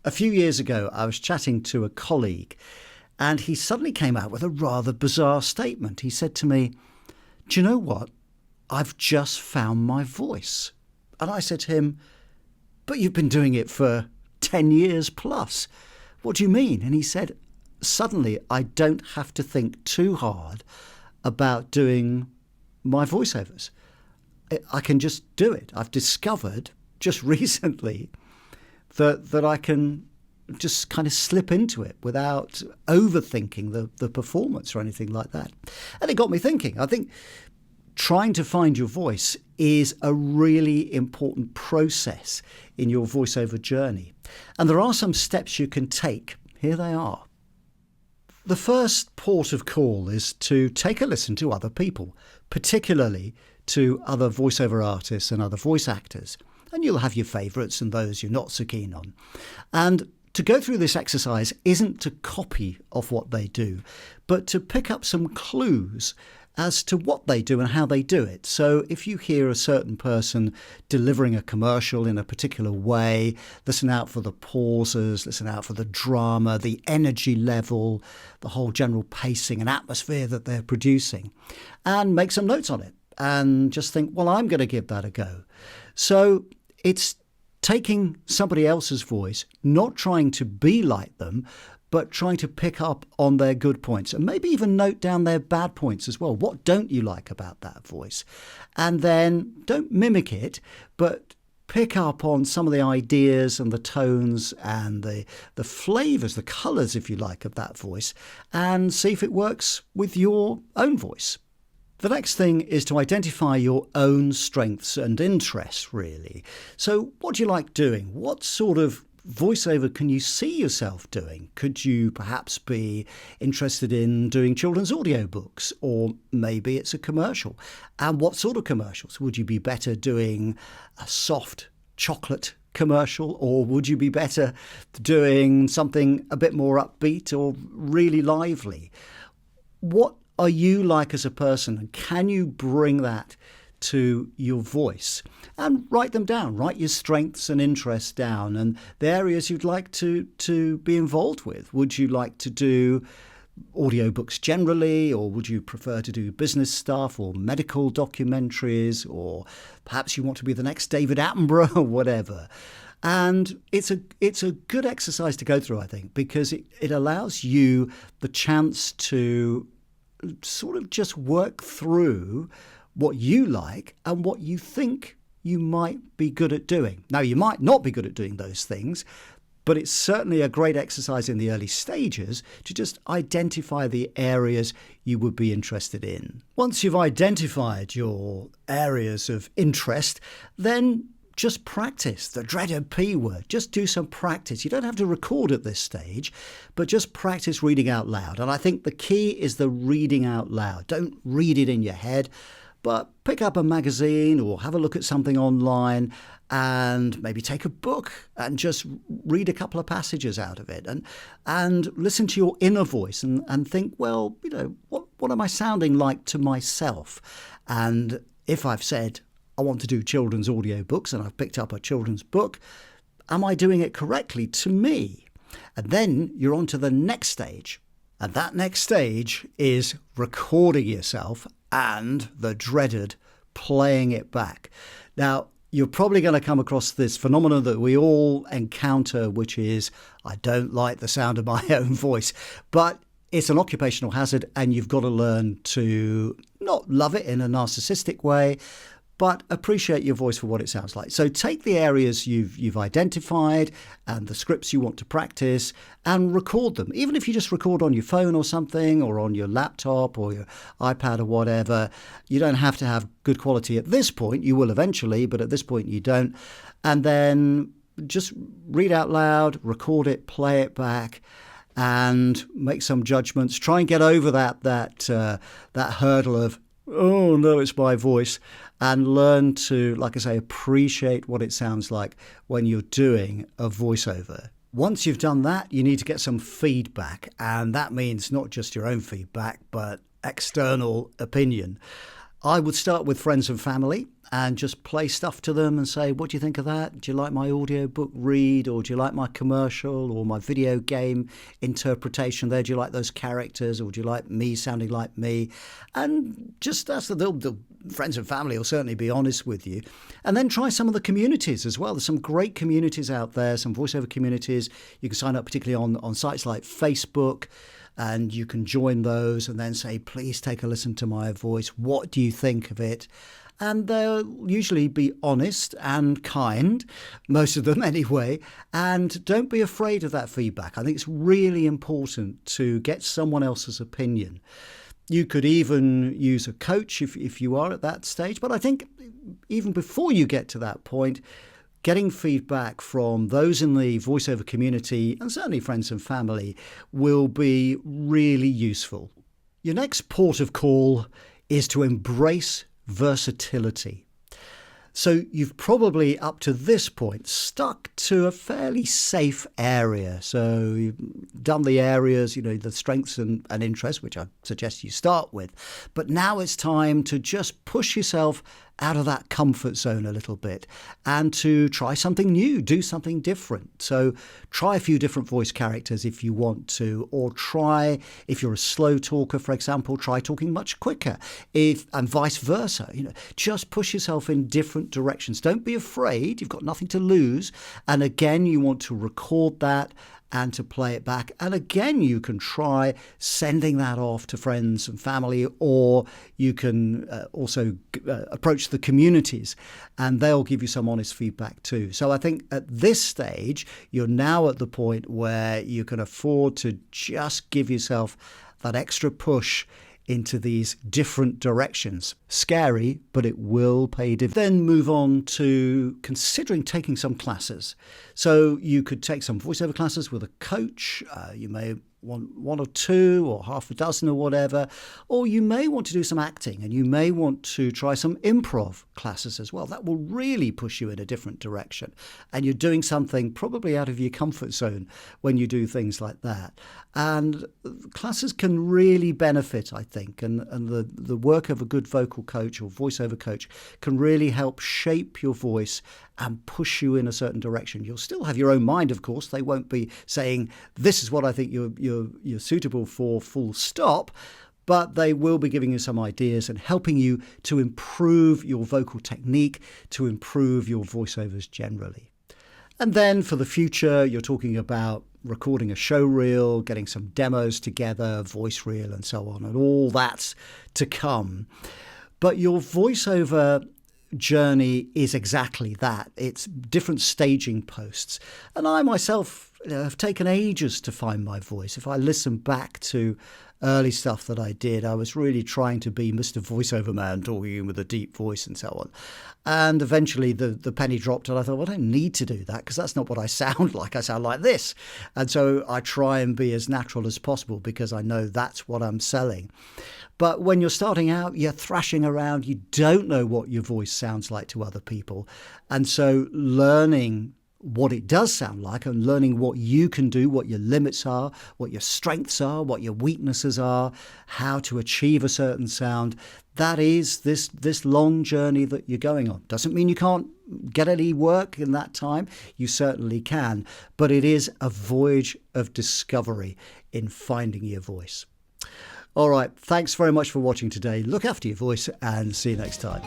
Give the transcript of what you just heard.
A few years ago, I was chatting to a colleague and he suddenly came out with a rather bizarre statement. He said to me, "Do you know what? I've just found my voice." And I said to him, "But you've been doing it for 10 years plus. What do you mean?" And he said, "Suddenly I don't have to think too hard about doing my voiceovers. I can just do it. I've discovered just recently that I can just kind of slip into it without overthinking the performance or anything like that." And it got me thinking. I think trying to find your voice is a really important process in your voiceover journey. And there are some steps you can take. Here they are. The first port of call is to take a listen to other people, particularly to other voiceover artists and other voice actors. And you'll have your favourites and those you're not so keen on. And to go through this exercise isn't to copy off what they do, but to pick up some clues as to what they do and how they do it. So if you hear a certain person delivering a commercial in a particular way, listen out for the pauses, listen out for the drama, the energy level, the whole general pacing and atmosphere that they're producing, and make some notes on it and just think, well, I'm going to give that a go. So it's taking somebody else's voice, not trying to be like them, but trying to pick up on their good points and maybe even note down their bad points as well. What don't you like about that voice? And then don't mimic it, but pick up on some of the ideas and the tones and the flavours, the colours, if you like, of that voice, and see if it works with your own voice. The next thing is to identify your own strengths and interests, really. So what do you like doing? What sort of voiceover can you see yourself doing? Could you perhaps be interested in doing children's audiobooks, or maybe it's a commercial? And what sort of commercials? Would you be better doing a soft chocolate commercial, or would you be better doing something a bit more upbeat or really lively? What are you like as a person, and can you bring that to your voice? And write them down. Write your strengths and interests down and the areas you'd like to be involved with. Would you like to do audiobooks generally, or would you prefer to do business stuff or medical documentaries, or perhaps you want to be the next David Attenborough or whatever? And it's a good exercise to go through, I think, because it allows you the chance to sort of just work through what you like and what you think you might be good at doing. Now, you might not be good at doing those things, but it's certainly a great exercise in the early stages to just identify the areas you would be interested in. Once you've identified your areas of interest, then just practice, the dreaded P word. Just do some practice. You don't have to record at this stage, but just practice reading out loud. And I think the key is the reading out loud. Don't read it in your head, but pick up a magazine or have a look at something online and maybe take a book and just read a couple of passages out of it and listen to your inner voice and think, well, you know, what am I sounding like to myself? And if I've said I want to do children's audiobooks and I've picked up a children's book, am I doing it correctly to me? And then you're on to the next stage. And that next stage is recording yourself and the dreaded playing it back. Now, you're probably going to come across this phenomenon that we all encounter, which is, I don't like the sound of my own voice. But it's an occupational hazard and you've got to learn to not love it in a narcissistic way, but appreciate your voice for what it sounds like. So take the areas you've identified and the scripts you want to practice and record them. Even if you just record on your phone or something, or on your laptop or your iPad or whatever, you don't have to have good quality at this point. You will eventually, but at this point you don't. And then just read out loud, record it, play it back, and make some judgments. Try and get over that hurdle of, oh no, it's my voice, and learn to, like I say, appreciate what it sounds like when you're doing a voiceover. Once you've done that, you need to get some feedback, and that means not just your own feedback, but external opinion. I would start with friends and family and just play stuff to them and say, what do you think of that? Do you like my audiobook read, or do you like my commercial or my video game interpretation there? Do you like those characters, or do you like me sounding like me? And just that's the friends and family will certainly be honest with you. And then try some of the communities as well. There's some great communities out there, some voiceover communities. You can sign up particularly on sites like Facebook, and you can join those and then say, please take a listen to my voice. What do you think of it? And they'll usually be honest and kind, most of them anyway. And don't be afraid of that feedback. I think it's really important to get someone else's opinion. You could even use a coach if you are at that stage. But I think even before you get to that point, getting feedback from those in the voiceover community, and certainly friends and family, will be really useful. Your next port of call is to embrace versatility. So you've probably up to this point stuck to a fairly safe area. So you've done the areas, the strengths and interests, which I suggest you start with. But now it's time to just push yourself out of that comfort zone a little bit and to try something new, do something different. So try a few different voice characters if you want to, or try, if you're a slow talker, for example, try talking much quicker, and vice versa. Just push yourself in different directions. Don't be afraid. You've got nothing to lose. And again, you want to record that and to play it back. And again, you can try sending that off to friends and family, or you can also approach the communities and they'll give you some honest feedback too. So I think at this stage, you're now at the point where you can afford to just give yourself that extra push into these different directions. Scary, but it will pay dividends. Then move on to considering taking some classes. So you could take some voiceover classes with a coach. You may want one or two or half a dozen or whatever, or you may want to do some acting, and you may want to try some improv classes as well. That will really push you in a different direction, and you're doing something probably out of your comfort zone when you do things like that. And classes can really benefit, I think, and the work of a good vocal coach or voiceover coach can really help shape your voice and push you in a certain direction. You'll still have your own mind, of course. They won't be saying, this is what I think you're suitable for, full stop. But they will be giving you some ideas and helping you to improve your vocal technique, to improve your voiceovers generally. And then for the future, you're talking about recording a show reel, getting some demos together, voice reel and so on, and all that's to come. But your voiceover journey is exactly that. It's different staging posts. And I myself have taken ages to find my voice. If I listen back to early stuff that I did, I was really trying to be Mr. Voiceover Man, talking with a deep voice and so on. And eventually the penny dropped and I thought, well, I don't need to do that because that's not what I sound like. I sound like this. And so I try and be as natural as possible because I know that's what I'm selling. But when you're starting out, you're thrashing around, you don't know what your voice sounds like to other people. And so learning what it does sound like and learning what you can do, what your limits are, what your strengths are, what your weaknesses are, how to achieve a certain sound, that is this long journey that you're going on. Doesn't mean you can't get any work in that time. You certainly can. But it is a voyage of discovery in finding your voice. All right, thanks very much for watching today. Look after your voice and see you next time.